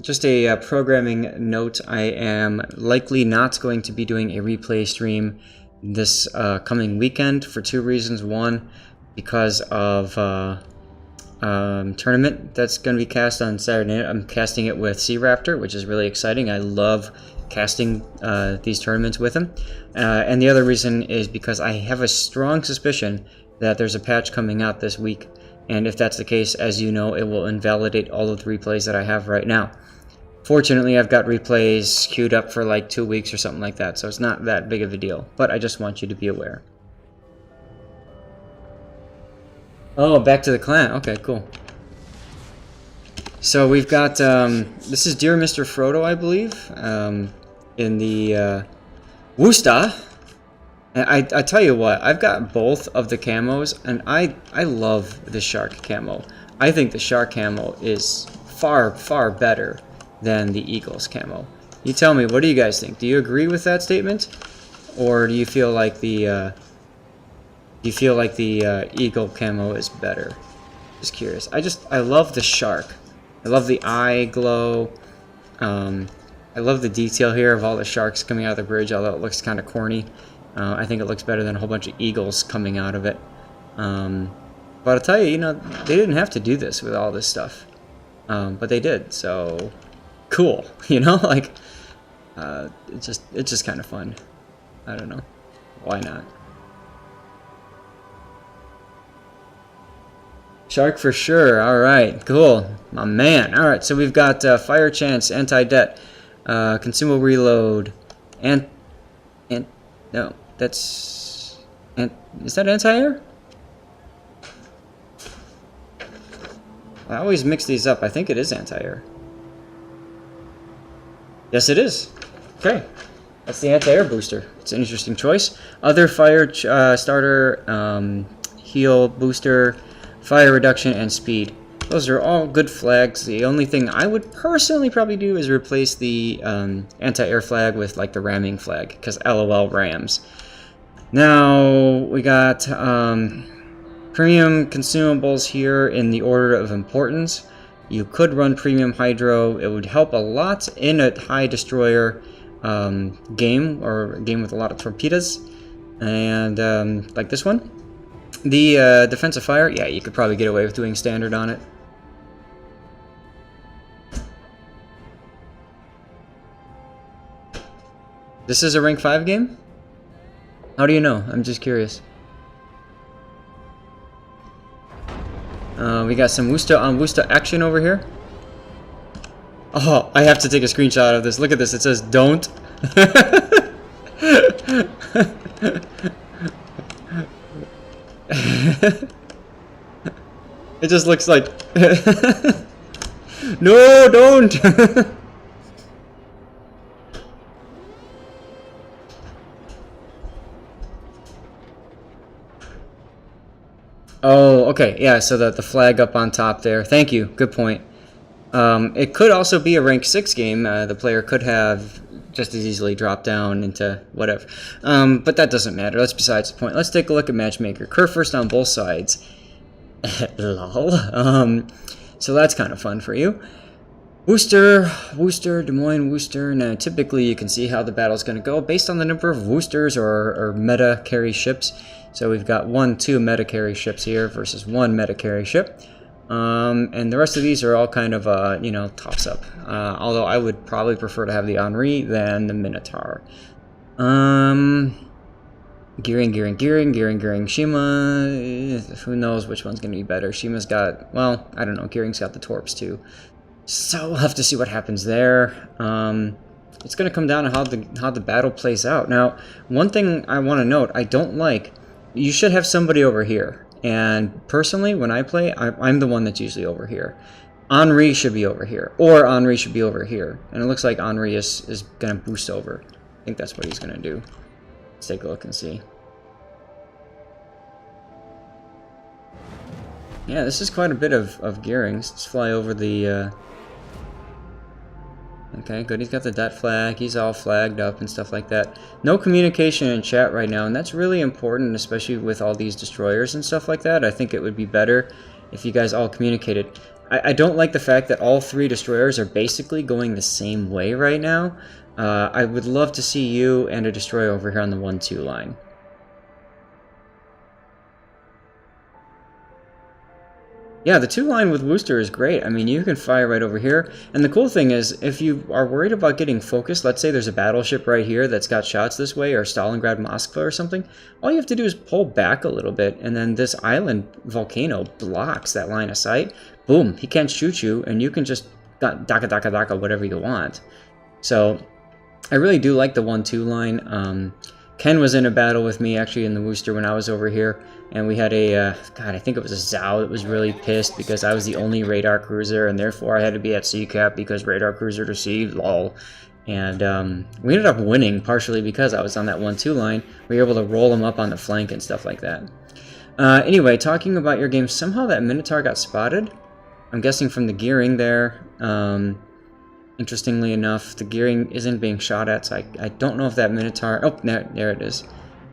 just a programming note. I am likely not going to be doing a replay stream this coming weekend for two reasons. One, because of tournament that's going to be cast on Saturday night. I'm casting it with Sea Raptor, which is really exciting. I love casting these tournaments with him. And the other reason is because I have a strong suspicion that there's a patch coming out this week. And if that's the case, as you know, it will invalidate all of the replays that I have right now. Fortunately, I've got replays queued up for like 2 weeks or something like that, so it's not that big of a deal. But I just want you to be aware. Oh, back to the clan. Okay, cool. So we've got, this is Dear Mr. Frodo, I believe, in the Worcester. I tell you what, I've got both of the camos, and I love the shark camo. I think the shark camo is far, far better than the eagle's camo. You tell me, what do you guys think? Do you agree with that statement? Or do you feel like the eagle camo is better? Just curious. I love the shark. I love the eye glow. I love the detail here of all the sharks coming out of the bridge, although it looks kind of corny. I think it looks better than a whole bunch of eagles coming out of it. But I'll tell you, they didn't have to do this with all this stuff. But they did, so cool, like, it's just kind of fun. I don't know. Why not? Shark for sure. Alright, cool. My man. Alright, so we've got Fire Chance, Anti-Det, Consumable Reload, and no, that's... is that anti-air? I always mix these up. I think it is anti-air. Yes, it is. Okay. That's the anti-air booster. It's an interesting choice. Other fire starter, heal booster, fire reduction, and speed. Those are all good flags. The only thing I would personally probably do is replace the anti-air flag with like the ramming flag, because LOL rams. Now we got premium consumables here in the order of importance. You could run premium hydro. It would help a lot in a high destroyer game, or a game with a lot of torpedoes, and like this one. The defensive fire, yeah, you could probably get away with doing standard on it. This is a rank 5 game? How do you know? I'm just curious. We got some Worcester on Worcester action over here. Oh, I have to take a screenshot of this. Look at this. It says don't. It just looks like no, don't. Oh, okay, yeah, so the flag up on top there. Thank you, good point. It could also be a rank 6 game. The player could have just as easily dropped down into whatever. But that doesn't matter. That's besides the point. Let's take a look at Matchmaker. Kerr first on both sides. Lol. So that's kind of fun for you. Worcester, Des Moines, Worcester. Now, typically you can see how the battle's going to go based on the number of Worcesters or meta carry ships. So we've got 2 meta carry ships here versus 1 meta carry ship. And the rest of these are all kind of, toss up. Although I would probably prefer to have the Henri than the Minotaur. Gearing, Shima. Who knows which one's going to be better. Shima's got, well, I don't know, Gearing's got the torps too. So we'll have to see what happens there. It's going to come down to how the battle plays out. Now, one thing I want to note, I don't like, you should have somebody over here. And personally, when I play, I'm the one that's usually over here. Henri should be over here, or Henri should be over here. And it looks like Henri is going to boost over. I think that's what he's going to do. Let's take a look and see. Yeah, this is quite a bit of gearings. Let's fly over the... Okay, good. He's got the det flag. He's all flagged up and stuff like that. No communication in chat right now, and that's really important, especially with all these destroyers and stuff like that. I think it would be better if you guys all communicated. I don't like the fact that all 3 destroyers are basically going the same way right now. I would love to see you and a destroyer over here on the 1-2 line. Yeah, the 2 line with Worcester is great. I mean, you can fire right over here. And the cool thing is, if you are worried about getting focused, let's say there's a battleship right here that's got shots this way, or Stalingrad, Moskva or something, all you have to do is pull back a little bit, and then this island volcano blocks that line of sight. Boom, he can't shoot you, and you can just daka whatever you want. So, I really do like the 1-2 line. Ken was in a battle with me actually in the Worcester when I was over here, and we had a, God, I think it was a Zath that was really pissed because I was the only radar cruiser, and therefore I had to be at CCAP because radar cruiser to sea, lol. And we ended up winning partially because I was on that 1-2 line. We were able to roll them up on the flank and stuff like that. Anyway, talking about your game, somehow that Minotaur got spotted. I'm guessing from the gearing there. Interestingly enough, the gearing isn't being shot at, so I don't know if that Minotaur... Oh, there it is.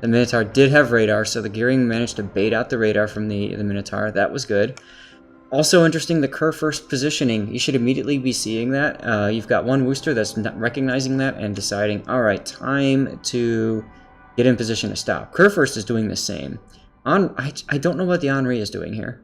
The Minotaur did have radar, so the gearing managed to bait out the radar from the Minotaur. That was good. Also interesting, the Kerr first positioning. You should immediately be seeing that. You've got one Worcester that's not recognizing that and deciding, alright, time to get in position to stop. Kerr first is doing the same. I don't know what the Henri is doing here.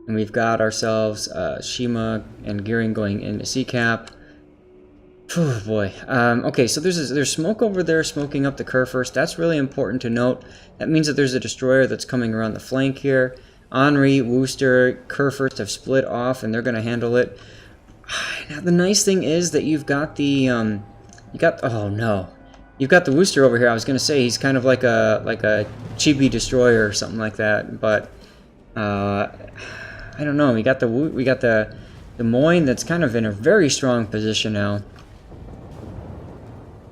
And we've got ourselves Shima and Gearing going into CCAP. Oh boy. Okay, so there's smoke over there smoking up the Kerr first. That's really important to note. That means that there's a destroyer that's coming around the flank here. Henri, Worcester, Kerr first have split off, and they're going to handle it. Now the nice thing is that you've got the oh no, you've got the Worcester over here. I was going to say he's kind of like a chibi destroyer or something like that, but I don't know. We got the Moyne that's kind of in a very strong position now.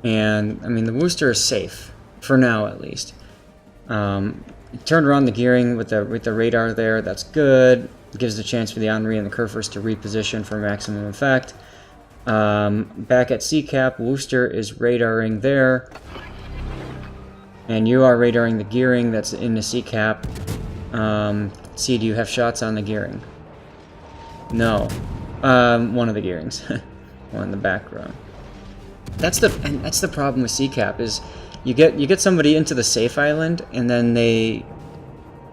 And I mean the Worcester is safe for now at least. Turned around the gearing with the radar there. That's good. Gives the chance for the Henri and the Kerr first to reposition for maximum effect. Back at CCAP, Worcester is radaring there. And you are radaring the gearing that's in the CCAP. See, do you have shots on the gearing? No. One of the gearings. One in the back row. That's the problem with CCAP is you get somebody into the safe island and then they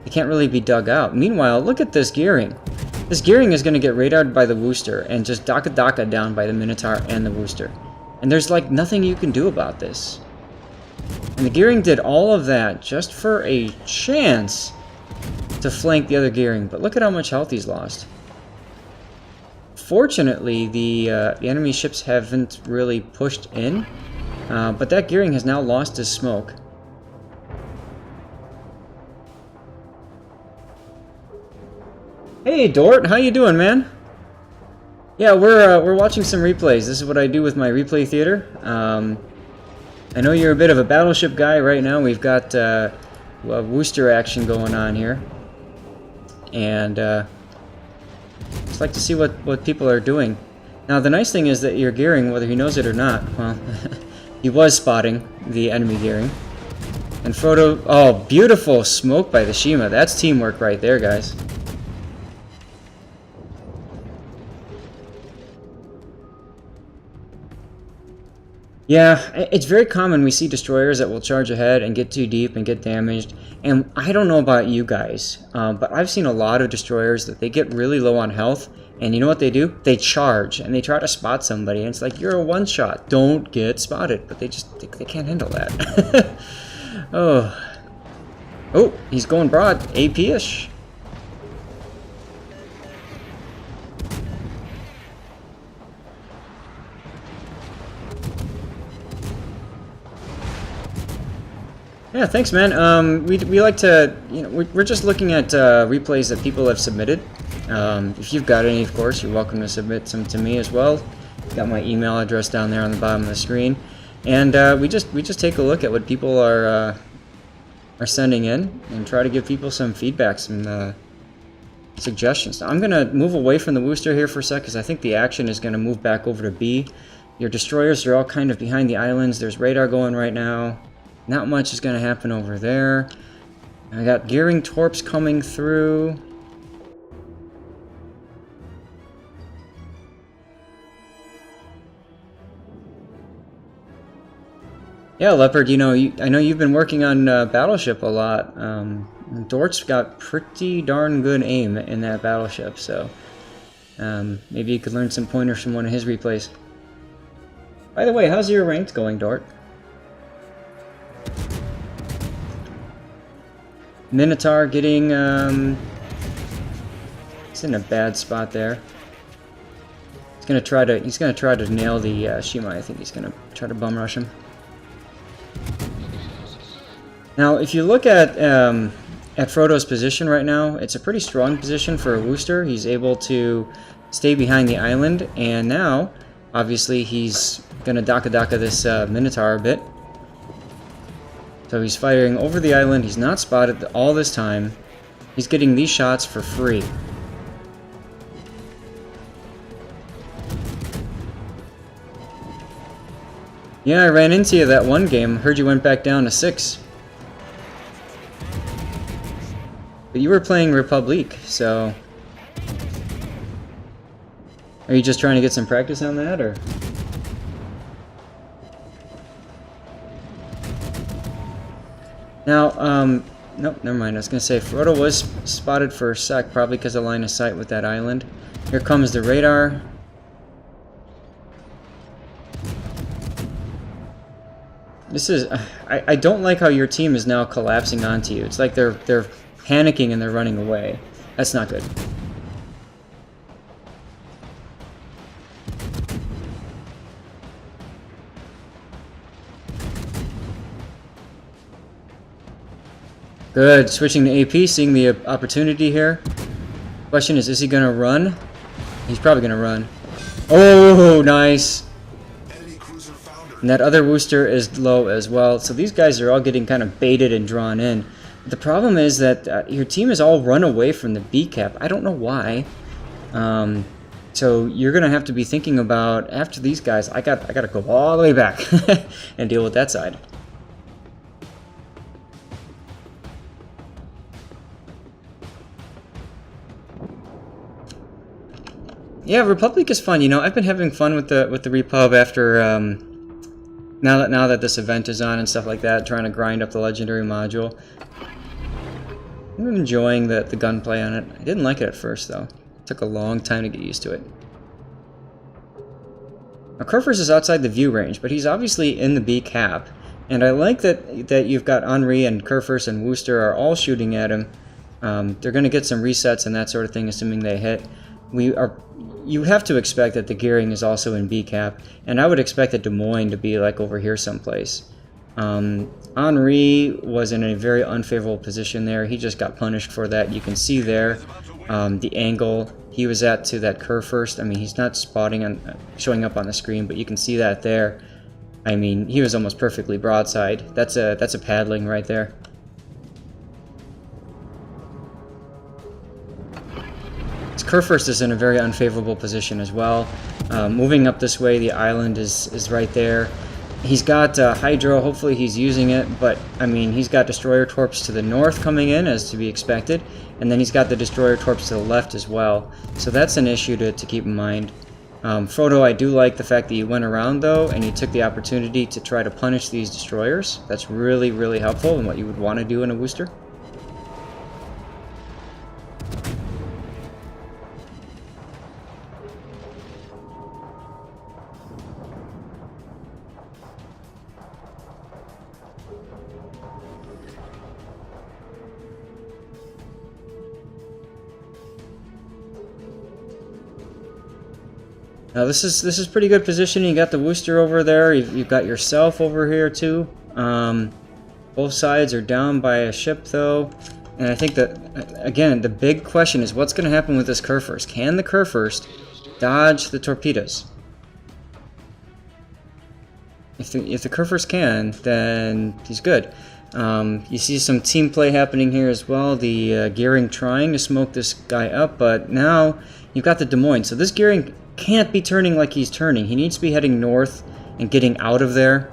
can't really be dug out. Meanwhile, look at this gearing. This gearing is going to get radared by the Worcester and just daka down by the Minotaur and the Worcester. And there's like nothing you can do about this. And the gearing did all of that just for a chance to flank the other gearing, but look at how much health he's lost. Fortunately, the enemy ships haven't really pushed in, but that gearing has now lost his smoke. Hey Dort, how you doing, man? Yeah, we're watching some replays. This is what I do with my replay theater. I know you're a bit of a battleship guy right now. We've got Worcester action going on here. And just like to see what people are doing. Now the nice thing is that your gearing, whether he knows it or not, well, he was spotting the enemy gearing. And Frodo, oh, beautiful smoke by the Shima. That's teamwork right there, guys. Yeah, it's very common we see destroyers that will charge ahead and get too deep and get damaged. And I don't know about you guys, but I've seen a lot of destroyers that they get really low on health. And you know what they do? They charge and they try to spot somebody. And it's like, you're a one-shot. Don't get spotted. But they can't handle that. Oh, he's going broad. AP-ish. Yeah, thanks, man. We like to, you know, we're just looking at replays that people have submitted. If you've got any, of course, you're welcome to submit some to me as well. Got my email address down there on the bottom of the screen, and we just take a look at what people are sending in and try to give people some feedback, some suggestions. Now, I'm gonna move away from the Worcester here for a sec because I think the action is gonna move back over to B. Your destroyers are all kind of behind the islands. There's radar going right now. Not much is going to happen over there. I got gearing torps coming through. Yeah, Leopard, you know, I know you've been working on Battleship a lot. Dort's got pretty darn good aim in that Battleship, so maybe you could learn some pointers from one of his replays. By the way, how's your ranked going, Dort? Minotaur getting, it's in a bad spot there. He's gonna try to nail the Shima. I think he's gonna try to bum rush him. Now, if you look at Frodo's position right now, it's a pretty strong position for a Worcester. He's able to stay behind the island, and now, obviously, he's gonna Daka this Minotaur a bit. So he's firing over the island. He's not spotted all this time. He's getting these shots for free. Yeah, I ran into you that one game. Heard you went back down to 6. But you were playing Republic, so... Are you just trying to get some practice on that, or...? Now, nope, never mind. I was going to say, Frodo was spotted for a sec, probably because of line of sight with that island. Here comes the radar. This is... I don't like how your team is now collapsing onto you. It's like they're panicking and they're running away. That's not good. Good. Switching to AP, seeing the opportunity here. Question is he going to run? He's probably going to run. Oh, nice. And that other Worcester is low as well. So these guys are all getting kind of baited and drawn in. The problem is that your team is all run away from the B cap. I don't know why. So you're going to have to be thinking about, after these guys, I got to go all the way back and deal with that side. Yeah, Republic is fun. You know, I've been having fun with the Repub after now that this event is on and stuff like that, trying to grind up the legendary module. I'm enjoying the gunplay on it. I didn't like it at first though. It took a long time to get used to it. Now Kerfers is outside the view range, but he's obviously in the B cap. And I like that you've got Henri and Kerfers and Worcester are all shooting at him. They're going to get some resets and that sort of thing, assuming they hit. You have to expect that the gearing is also in B cap, and I would expect that Des Moines to be like over here someplace. Henri was in a very unfavorable position there. He just got punished for that. You can see there the angle he was at to that curve first. I mean, he's not showing up on the screen, but you can see that there. I mean, he was almost perfectly broadside. That's a paddling right there. Kerfurst is in a very unfavorable position as well. Moving up this way, the island is right there. He's got Hydro, hopefully he's using it, but I mean, he's got Destroyer Torps to the north coming in, as to be expected, and then he's got the Destroyer Torps to the left as well. So that's an issue to keep in mind. Frodo, I do like the fact that you went around though, and you took the opportunity to try to punish these destroyers. That's really, really helpful in what you would want to do in a Worcester. Now this is pretty good positioning. You got the Worcester over there. You've got yourself over here too. Both sides are down by a ship though, and I think that again the big question is what's going to happen with this Kerfurst. Can the Kerfurst dodge the torpedoes? If the Kerfurst can, then he's good. You see some team play happening here as well. The Gearing trying to smoke this guy up, but now you've got the Des Moines. So this Gearing can't be turning like he's turning. He needs to be heading north and getting out of there.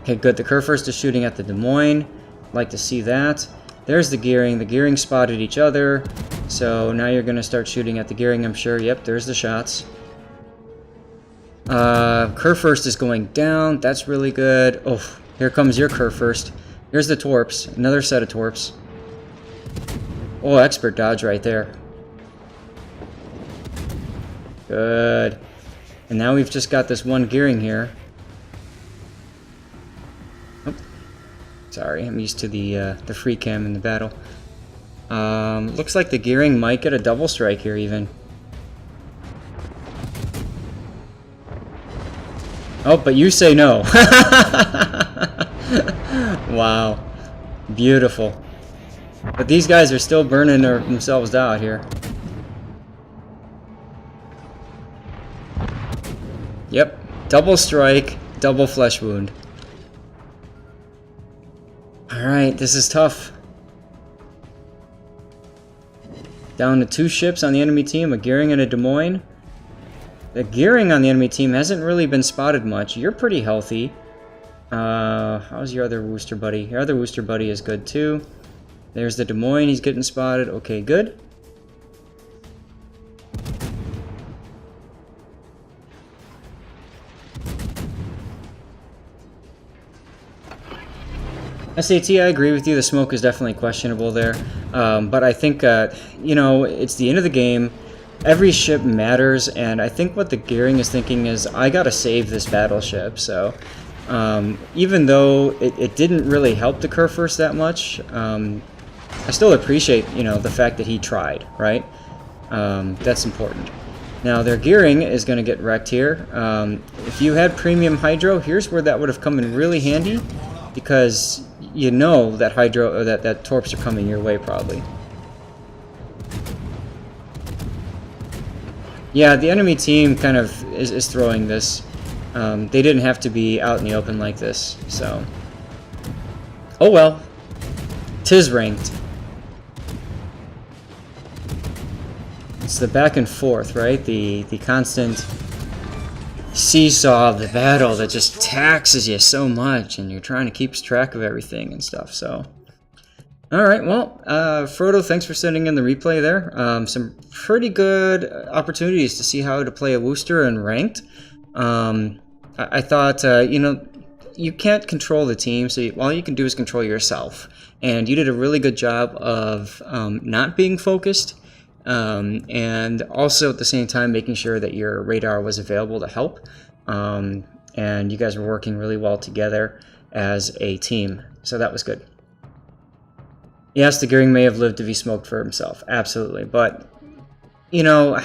Okay, good. The Kurfürst is shooting at the Des Moines. Like to see that. There's the Gearing. The Gearing spotted each other. So now you're going to start shooting at the Gearing, I'm sure. Yep, there's the shots. Kurfürst is going down. That's really good. Oh, here comes your Kurfürst. Here's the Torps. Another set of Torps. Oh, expert dodge right there. Good. And now we've just got this one Gearing here. Oh, sorry, I'm used to the free cam in the battle. Looks like the Gearing might get a double strike here even. Oh, but you say no. Wow. Beautiful. But these guys are still burning themselves out here. Yep. Double strike, double flesh wound. Alright, this is tough. Down to 2 ships on the enemy team, a Gearing and a Des Moines. The Gearing on the enemy team hasn't really been spotted much. You're pretty healthy. How's your other Worcester buddy? Your other Worcester buddy is good too. There's the Des Moines, he's getting spotted. Okay, good. SAT, I agree with you. The smoke is definitely questionable there. But I think, you know, it's the end of the game. Every ship matters, and I think what the Gearing is thinking is, I gotta save this battleship. So, even though it didn't really help the Kurfürst that much, I still appreciate, you know, the fact that he tried, right? That's important. Now, their Gearing is going to get wrecked here. If you had premium Hydro, here's where that would have come in really handy, because you know that Hydro, or that Torps are coming your way, probably. Yeah, the enemy team kind of is throwing this. They didn't have to be out in the open like this, so... Oh well. 'Tis ranked. It's the back and forth, right? The constant seesaw of the battle that just taxes you so much, and you're trying to keep track of everything and stuff, so... Alright, well, Frodo, thanks for sending in the replay there. Some pretty good opportunities to see how to play a Worcester in ranked. I thought, you know, you can't control the team, so all you can do is control yourself. And you did a really good job of not being focused, and also at the same time making sure that your radar was available to help. And you guys were working really well together as a team, so that was good. Yes, the Gearing may have lived to be smoked for himself, absolutely, but, you know,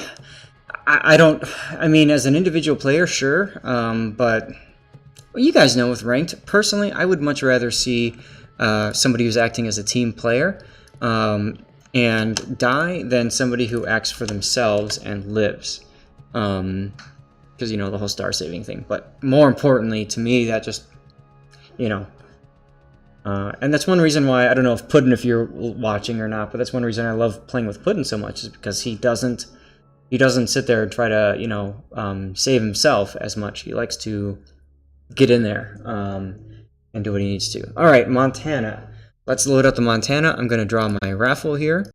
I mean, as an individual player, sure, but well, you guys know with ranked, personally, I would much rather see somebody who's acting as a team player and die than somebody who acts for themselves and lives, because, you know, the whole star saving thing. But more importantly, to me, that just, you know, and that's one reason why, I don't know if Puddin', if you're watching or not, but that's one reason I love playing with Puddin' so much, is because he doesn't sit there and try to, you know, save himself as much. He likes to get in there and do what he needs to. All right, Montana. Let's load up the Montana. I'm going to draw my raffle here.